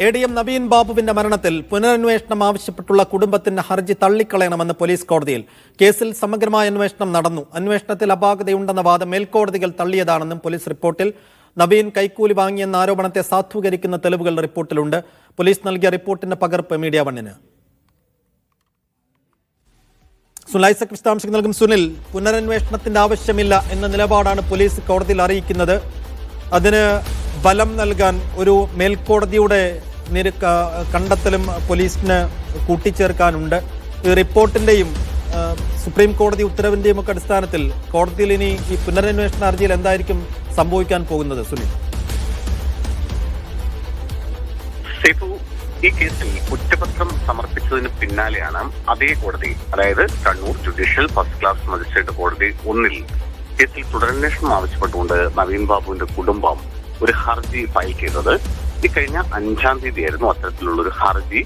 ADM Naveen ബാബുവിന്റെ മരണത്തിൽ പുനരന്വേഷണം ആവശ്യപ്പെട്ടുള്ള കുടുംബത്തിന്റെ ഹർജി തള്ളിക്കളയണമെന്ന് പോലീസ് കോടതിയിൽ. കേസിൽ സമഗ്രമായ അന്വേഷണം നടന്നു. അന്വേഷണത്തിൽ അപാകതയുണ്ടെന്ന വാദം മേൽക്കോടതികൾ തള്ളിയതാണെന്നും പോലീസ് റിപ്പോർട്ടിൽ. നവീൻ കൈക്കൂലി വാങ്ങിയെന്ന ആരോപണത്തെ സാധൂകരിക്കുന്ന തെളിവുകൾ റിപ്പോർട്ടിലുണ്ട്. പോലീസ് നൽകിയ റിപ്പോർട്ടിന്റെ പകർപ്പ് മീഡിയ വണ്ണിന്. സുനിൽ ഐസക് വിശദാംശങ്ങൾ നൽകും. സുനിൽ, പുനരന്വേഷണത്തിന്റെ ആവശ്യമില്ല എന്ന നിലപാടാണ് പോലീസ് കോടതിയിൽ അറിയിക്കുന്നത്. അതിന് ബലം നൽകാൻ ഒരു മേൽക്കോടതിയുടെ കണ്ടെത്തലും പോലീസിന് കൂട്ടിച്ചേർക്കാനുണ്ട്. ഈ റിപ്പോർട്ടിന്റെയും സുപ്രീം കോടതി ഉത്തരവിന്റെയും ഒക്കെ അടിസ്ഥാനത്തിൽ കോടതിയിൽ ഇനി ഈ പുനരന്വേഷണ ഹർജിയിൽ എന്തായിരിക്കും സംഭവിക്കാൻ പോകുന്നത്? സുനിൽ, ഈ കേസിൽ കുറ്റപത്രം സമർപ്പിച്ചതിന് പിന്നാലെയാണ് അതേ കോടതി, അതായത് Kannur judicial first class magistrate കോടതി 1 കേസിൽ തുടരന്വേഷണം ആവശ്യപ്പെട്ടുകൊണ്ട് നവീൻ ബാബുവിന്റെ കുടുംബം ഒരു ഹർജി ഫയൽ ചെയ്തത്. ഈ കഴിഞ്ഞ 5-ാം തീയതിയായിരുന്നു അത്തരത്തിലുള്ള ഒരു ഹർജി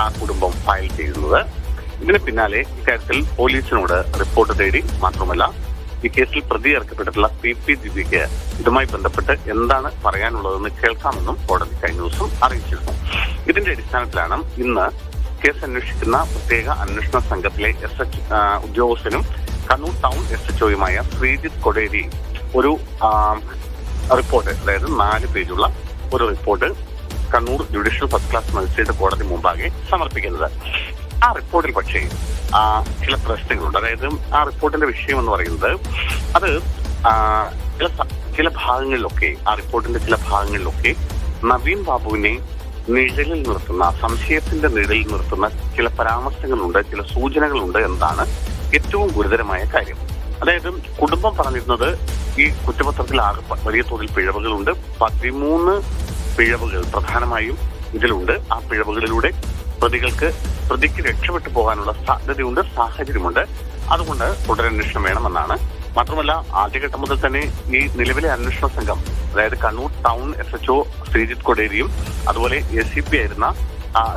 ആ കുടുംബം ഫയൽ ചെയ്യുന്നത്. ഇതിന് പിന്നാലെ ഇക്കാര്യത്തിൽ പോലീസിനോട് റിപ്പോർട്ട് തേടി. മാത്രമല്ല, ഈ കേസിൽ പ്രതി ചേർക്കപ്പെട്ടിട്ടുള്ള PP ദിവ്യയ്ക്ക് ഇതുമായി ബന്ധപ്പെട്ട് എന്താണ് പറയാനുള്ളതെന്ന് കേൾക്കാമെന്നും കോടതി കഴിഞ്ഞ ദിവസം അറിയിച്ചിരുന്നു. ഇതിന്റെ അടിസ്ഥാനത്തിലാണ് ഇന്ന് കേസ് അന്വേഷിക്കുന്ന പ്രത്യേക അന്വേഷണ സംഘത്തിലെ ഉദ്യോഗസ്ഥനും കണ്ണൂർ ടൗൺ SHOയുമായ ശ്രീജിത്ത് കൊടേരി ഒരു റിപ്പോർട്ട്, അതായത് 4 പേജുള്ള ഒരു report Kannur judicial first class magistrate കോടതി മുമ്പാകെ സമർപ്പിക്കുന്നത്. ആ റിപ്പോർട്ടിൽ പക്ഷേ ചില പ്രശ്നങ്ങളുണ്ട്. അതായത് ആ റിപ്പോർട്ടിന്റെ വിഷയം എന്ന് പറയുന്നത് അത് ചില ഭാഗങ്ങളിലൊക്കെ, ആ റിപ്പോർട്ടിന്റെ ചില ഭാഗങ്ങളിലൊക്കെ നവീൻ ബാബുവിനെ നിഴലിൽ നിർത്തുന്ന, സംശയത്തിന്റെ നിഴലിൽ നിർത്തുന്ന ചില പരാമർശങ്ങളുണ്ട്, ചില സൂചനകളുണ്ട് എന്നതാണ് ഏറ്റവും ഗുരുതരമായ കാര്യം. അതായത് കുടുംബം പറഞ്ഞിരുന്നത് ഈ കുറ്റപത്രത്തിൽ ആകെ വലിയ തോതിൽ പിഴവുകളുണ്ട്. 13 പിഴവുകൾ പ്രധാനമായും ഇതിലുണ്ട്. ആ പിഴവുകളിലൂടെ പ്രതിക്ക് രക്ഷപ്പെട്ടു പോകാനുള്ള സാധ്യതയുണ്ട്, സാഹചര്യമുണ്ട്. അതുകൊണ്ട് തുടരന്വേഷണം വേണമെന്നാണ്. മാത്രമല്ല, ആദ്യഘട്ടം മുതൽ തന്നെ ഈ നിലവിലെ അന്വേഷണ സംഘം, അതായത് കണ്ണൂർ ടൗൺ SHO ശ്രീജിത്ത് കൊടേരിയും അതുപോലെ ACP ആയിരുന്ന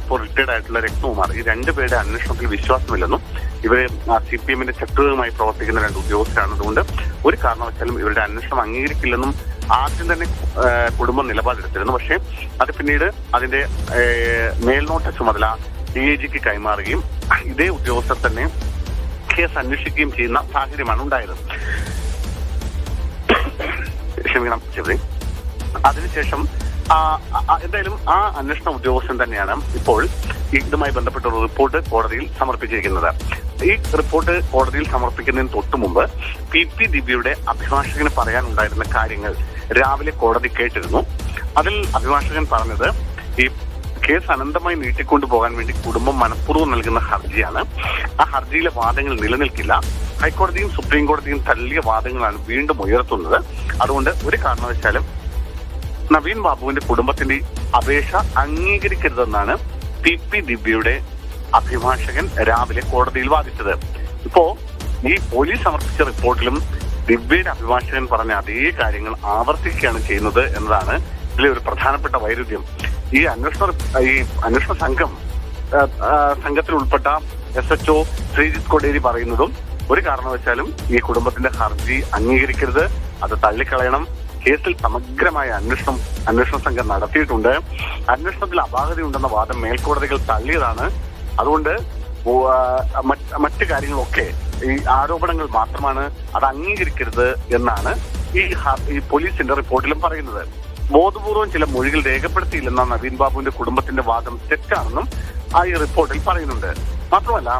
ഇപ്പോൾ റിട്ടയർഡ് ആയിട്ടുള്ള രത്നകുമാർ, ഈ 2 പേരുടെ അന്വേഷണത്തിൽ വിശ്വാസമില്ലെന്നും ഇവരെ CPMന്റെ ശത്രുവുമായി പ്രവർത്തിക്കുന്ന 2 ഉദ്യോഗസ്ഥരാണ്. അതുകൊണ്ട് ഒരു കാരണവശാലും ഇവരുടെ അന്വേഷണം അംഗീകരിക്കില്ലെന്നും ആദ്യം തന്നെ കുടുംബം നിലപാടെടുത്തിരുന്നു. പക്ഷേ അത് പിന്നീട് അതിന്റെ മേൽനോട്ട ചുമതല DIGക്ക് കൈമാറുകയും ഇതേ ഉദ്യോഗസ്ഥർ തന്നെ കേസ് അന്വേഷിക്കുകയും ചെയ്യുന്ന സാഹചര്യമാണ് ഉണ്ടായത്. ക്ഷമിക്കണം ശരി. അതിനുശേഷം എന്തായാലും ആ അന്വേഷണ ഉദ്യോഗസ്ഥൻ തന്നെയാണ് ഇപ്പോൾ ഇതുമായി ബന്ധപ്പെട്ട ഒരു റിപ്പോർട്ട് കോടതിയിൽ സമർപ്പിച്ചിരിക്കുന്നത്. ഈ റിപ്പോർട്ട് കോടതിയിൽ സമർപ്പിക്കുന്നതിന് തൊട്ടു മുമ്പ് PP ദിവ്യയുടെ അഭിഭാഷകന് പറയാനുണ്ടായിരുന്ന കാര്യങ്ങൾ രാവിലെ കോടതി കേട്ടിരുന്നു. അതിൽ അഭിഭാഷകൻ പറഞ്ഞത്, ഈ കേസ് അനന്തമായി നീട്ടിക്കൊണ്ടുപോകാൻ വേണ്ടി കുടുംബം മനഃപൂർവ്വം നൽകുന്ന ഹർജിയാണ്. ആ ഹർജിയിലെ വാദങ്ങൾ നിലനിൽക്കില്ല. ഹൈക്കോടതിയും സുപ്രീം കോടതിയും തള്ളിയ വാദങ്ങളാണ് വീണ്ടും ഉയർത്തുന്നത്. അതുകൊണ്ട് ഒരു കാരണവശാലും നവീൻ ബാബുവിന്റെ കുടുംബത്തിന്റെ അപേക്ഷ അംഗീകരിക്കരുതെന്നാണ് PP ദിവ്യയുടെ അഭിഭാഷകൻ രാവിലെ കോടതിയിൽ വാദിച്ചത്. ഇപ്പോ ഈ പോലീസ് സമർപ്പിച്ച റിപ്പോർട്ടിലും ദിവ്യയുടെ അഭിഭാഷകൻ പറഞ്ഞ അതേ കാര്യങ്ങൾ ആവർത്തിക്കുകയാണ് ചെയ്യുന്നത് എന്നതാണ് ഇതിലെ ഒരു പ്രധാനപ്പെട്ട വൈരുദ്ധ്യം. ഈ അന്വേഷണ സംഘത്തിൽ ഉൾപ്പെട്ട SHO ശ്രീജിത്ത് കൊടേരി പറയുന്നതും ഒരു കാരണവശാലും ഈ കുടുംബത്തിന്റെ ഹർജി അംഗീകരിക്കരുത്, അത് തള്ളിക്കളയണം. കേസിൽ സമഗ്രമായ അന്വേഷണ സംഘം നടത്തിയിട്ടുണ്ട്. അന്വേഷണത്തിൽ അപാകതയുണ്ടെന്ന വാദം മേൽക്കോടതികൾ തള്ളിയതാണ്. അതുകൊണ്ട് മറ്റു കാര്യങ്ങളൊക്കെ ഈ ആരോപണങ്ങൾ മാത്രമാണ്, അത് അംഗീകരിക്കരുത് എന്നാണ് ഈ പോലീസിന്റെ റിപ്പോർട്ടിലും പറയുന്നത്. ബോധപൂർവം ചില മൊഴികൾ രേഖപ്പെടുത്തിയില്ലെന്ന നവീൻ ബാബുവിന്റെ കുടുംബത്തിന്റെ വാദം തെറ്റാണെന്നും ഈ റിപ്പോർട്ടിൽ പറയുന്നുണ്ട്. മാത്രമല്ല,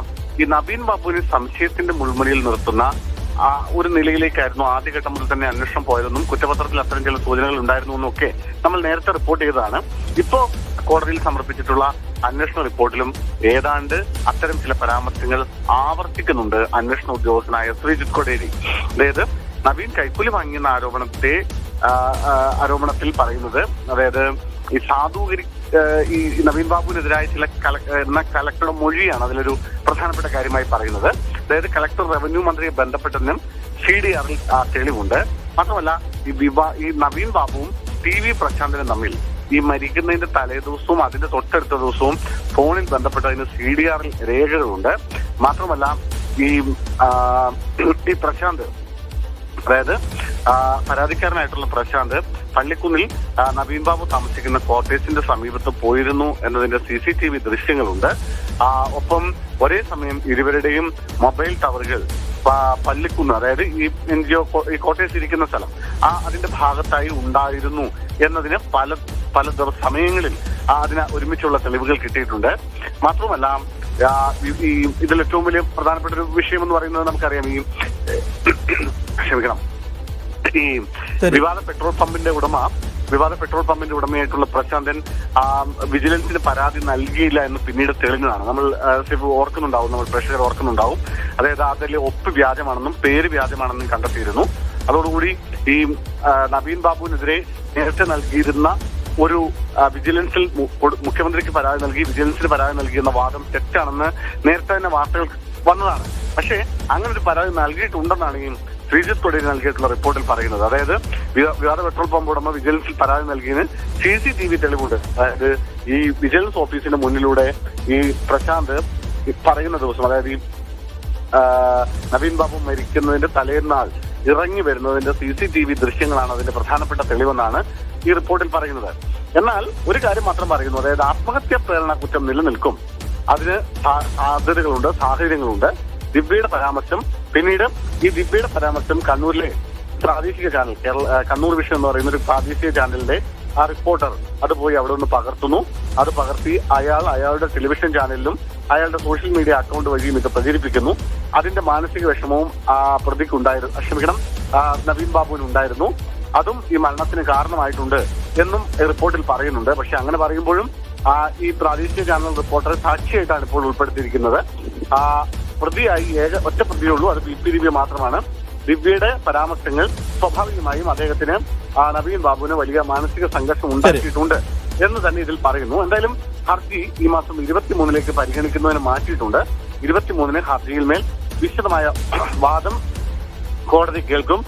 ഈ നവീൻ ബാബുവിനെ സംശയത്തിന്റെ മുൾമുനയിൽ നിർത്തുന്ന ഒരു നിലയിലേക്കായിരുന്നു ആദ്യഘട്ടം മുതൽ തന്നെ അന്വേഷണം പോയതെന്നും കുറ്റപത്രത്തിൽ അത്തരം ചില സൂചനകൾ ഉണ്ടായിരുന്നു എന്നും ഒക്കെ നമ്മൾ നേരത്തെ റിപ്പോർട്ട് ചെയ്തതാണ്. ഇപ്പോ കോടതിയിൽ സമർപ്പിച്ചിട്ടുള്ള അന്വേഷണ റിപ്പോർട്ടിലും ഏതാണ്ട് അത്തരം ചില പരാമർശങ്ങൾ ആവർത്തിക്കുന്നുണ്ട് അന്വേഷണ ഉദ്യോഗസ്ഥനായ ശ്രീജിത്ത് കൊടേരി. അതായത് നവീൻ കൈക്കൂലി വാങ്ങിയെന്ന ആരോപണത്തിൽ പറയുന്നത്, അതായത് ഈ നവീൻ ബാബുവിനെതിരായ ചില കലക്ടറുടെ മൊഴിയാണ് അതിലൊരു പ്രധാനപ്പെട്ട കാര്യമായി പറയുന്നത്. അതായത് കളക്ടർ റവന്യൂ മന്ത്രിയെ ബന്ധപ്പെട്ടതിനും CDRൽ തെളിവുണ്ട്. മാത്രമല്ല, ഈ നവീൻ ബാബുവും TV പ്രശാന്തനും തമ്മിൽ ഈ മരിക്കുന്നതിന്റെ തലേദിവസവും അതിന്റെ തൊട്ടടുത്ത ദിവസവും ഫോണിൽ ബന്ധപ്പെട്ടതിന് CDRൽ രേഖകളുണ്ട്. മാത്രമല്ല, ഈ പ്രശാന്ത് അതായത് പരാതിക്കാരനായിട്ടുള്ള പ്രശാന്ത് പള്ളിക്കുന്നിൽ നവീൻ ബാബു താമസിക്കുന്ന ക്വാർട്ടേഴ്സിന്റെ സമീപത്ത് പോയിരുന്നു എന്നതിന്റെ CCTV ദൃശ്യങ്ങളുണ്ട്. ഒപ്പം ഒരേ സമയം ഇരുവരുടെയും മൊബൈൽ ടവറുകൾ പള്ളിക്കുന്ന്, അതായത് ഈ ക്വാർട്ടേഴ്സ് ഇരിക്കുന്ന സ്ഥലം അതിന്റെ ഭാഗത്തായി ഉണ്ടായിരുന്നു എന്നതിന് പല സമയങ്ങളിൽ അതിന് ഒരുമിച്ചുള്ള തെളിവുകൾ കിട്ടിയിട്ടുണ്ട്. മാത്രമല്ല ഇതിൽ ഏറ്റവും വലിയ പ്രധാനപ്പെട്ട ഒരു വിഷയം എന്ന് പറയുന്നത് നമുക്കറിയാം, ഈ വിവാദ പെട്രോൾ പമ്പിന്റെ ഉടമയായിട്ടുള്ള പ്രശാന്തൻ വിജിലൻസിന് പരാതി നൽകിയില്ല എന്ന് പിന്നീട് തെളിഞ്ഞതാണ്. നമ്മൾ പ്രേക്ഷകർ ഓർക്കുന്നുണ്ടാവും. അതായത് അതിൽ ഒപ്പ് വ്യാജമാണെന്നും പേര് വ്യാജമാണെന്നും കണ്ടെത്തിയിരുന്നു. അതോടുകൂടി ഈ നവീൻ ബാബുവിനെതിരെ നേരത്തെ നൽകിയിരുന്ന ഒരു വിജിലൻസിൽ മുഖ്യമന്ത്രിക്ക് പരാതി നൽകി വിജിലൻസിന് പരാതി നൽകിയെന്ന വാദം തെറ്റാണെന്ന് നേരത്തെ തന്നെ വാർത്തകൾ വന്നതാണ്. പക്ഷേ അങ്ങനെ ഒരു പരാതി നൽകിയിട്ടുണ്ടെന്നാണ് ഈ ശ്രീജിത്ത് കൊടിയേരി നൽകിയിട്ടുള്ള റിപ്പോർട്ടിൽ പറയുന്നത്. അതായത് വിവാദ പെട്രോൾ പമ്പ് ഉടമ വിജിലൻസിൽ പരാതി നൽകിയതിന് CCTV തെളിവുണ്ട്. അതായത് ഈ വിജിലൻസ് ഓഫീസിന്റെ മുന്നിലൂടെ ഈ പ്രശാന്ത് പറയുന്ന ദിവസം, അതായത് ഈ നവീൻ ബാബു മരിക്കുന്നതിന്റെ തലേന്നാൾ ഇറങ്ങി വരുന്നതിന്റെ CCTV ദൃശ്യങ്ങളാണ് അതിന്റെ പ്രധാനപ്പെട്ട തെളിവെന്നാണ് ഈ റിപ്പോർട്ടിൽ പറയുന്നത്. എന്നാൽ ഒരു കാര്യം മാത്രം പറയുന്നു, അതായത് ആത്മഹത്യാ പ്രേരണ കുറ്റം നിലനിൽക്കും, അതിന് സാധ്യതകളുണ്ട്, സാഹചര്യങ്ങളുണ്ട്. ദിവ്യയുടെ പരാമർശം, പിന്നീട് ഈ ദിവ്യയുടെ പരാമർശം കണ്ണൂരിലെ പ്രാദേശിക ചാനൽ കണ്ണൂർ വിഷൻ എന്ന് പറയുന്ന ഒരു പ്രാദേശിക ചാനലിന്റെ റിപ്പോർട്ടർ അത് പോയി അവിടെ നിന്ന് പകർത്തുന്നു. അത് പകർത്തി അയാളുടെ ടെലിവിഷൻ ചാനലിലും അയാളുടെ സോഷ്യൽ മീഡിയ അക്കൗണ്ട് വഴിയും ഇത് പ്രചരിപ്പിക്കുന്നു. അതിന്റെ മാനസിക വിഷമവും നവീൻ ബാബുവിനുണ്ടായിരുന്നു. അതും ഈ മരണത്തിന് കാരണമായിട്ടുണ്ട് എന്നും റിപ്പോർട്ടിൽ പറയുന്നുണ്ട്. പക്ഷെ അങ്ങനെ പറയുമ്പോഴും ഈ പ്രാദേശിക ചാനൽ റിപ്പോർട്ടറെ സാക്ഷിയായിട്ടാണ് ഇപ്പോൾ ഉൾപ്പെടുത്തിയിരിക്കുന്നത്. പ്രതിയായി ഒറ്റ പ്രതിയുള്ളൂ, അത് BP ദിവ്യ മാത്രമാണ്. ദിവ്യയുടെ പരാമർശങ്ങൾ സ്വാഭാവികമായും അദ്ദേഹത്തിന് നവീൻ ബാബുവിന് വലിയ മാനസിക സംഘർഷം ഉണ്ടാക്കിയിട്ടുണ്ട് എന്ന് തന്നെ ഇതിൽ പറയുന്നു. എന്തായാലും ഹർജി ഈ മാസം 23 പരിഗണിക്കുന്നതിന് മാറ്റിയിട്ടുണ്ട്. 23 ഹർജിയിൽ മേൽ വിശദമായ വാദം കോടതി കേൾക്കും.